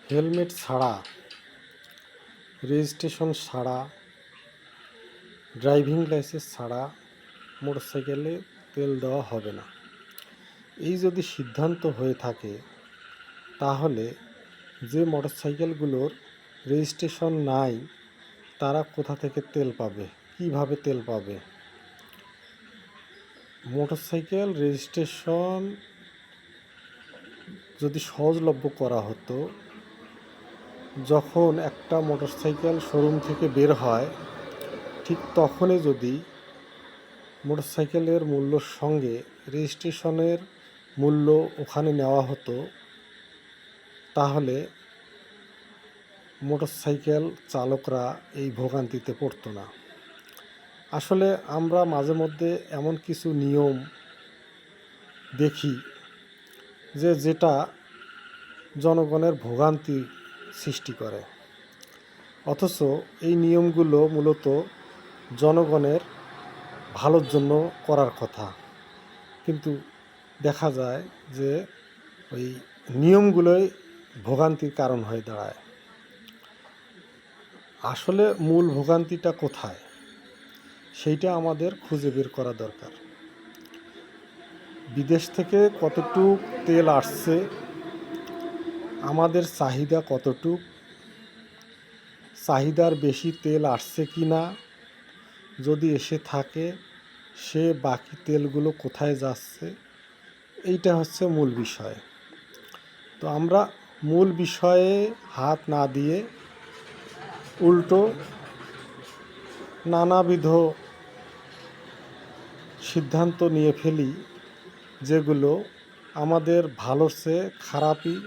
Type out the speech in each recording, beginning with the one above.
Helmet ছাড়া, registration ছাড়া, driving licence ছাড়া মোটরসাইকেলে তেল দেওয়া হবে না। এই যদি সিদ্ধান্ত হয়ে থাকে, তাহলে যে মোটরসাইকেলগুলোর রেজিস্ট্রেশন নাই তারা কোথা থেকে তেল পাবে, কিভাবে তেল পাবে? মোটরসাইকেল রেজিস্ট্রেশন যদি সহজলভ্য করা হতো, যখন একটা মোটরসাইকেল শোরুম থেকে বের হয় ঠিক তখনই যদি মোটরসাইকেলের মূল্যর সঙ্গে রেজিস্ট্রেশনের মূল্য ওখানে নেওয়া হতো, তাহলে মোটরসাইকেল চালকরা এই ভোগান্তিতে পড়তো না। আসলে আমরা মাঝে মধ্যে এমন কিছু নিয়ম দেখি যেটা জনগণের ভোগান্তি সৃষ্টি করে, অথচ এই নিয়মগুলো মূলত জনগণের ভালোর জন্য করার কথা, কিন্তু দেখা যায় যে ওই নিয়মগুলোই ভোগান্তির কারণ হয়ে দাঁড়ায়। আসলে মূল ভোগান্তিটা কোথায় সেইটা আমাদের খুঁজে বের করা দরকার। বিদেশ থেকে কতটুক তেল আসছে, আমাদের চাহিদা কতটুক, চাহিদার বেশি তেল আসছে কি না, যদি এসে থাকে সে বাকি তেলগুলো কোথায় যাচ্ছে, এইটা হচ্ছে মূল বিষয়। তো আমরা মূল বিষয়ে হাত না দিয়ে উল্টো নানাবিধ সিদ্ধান্ত নিয়ে ফেলি, যেগুলো আমাদের ভালোর চেয়ে খারাপই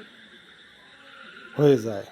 হয়ে যায়।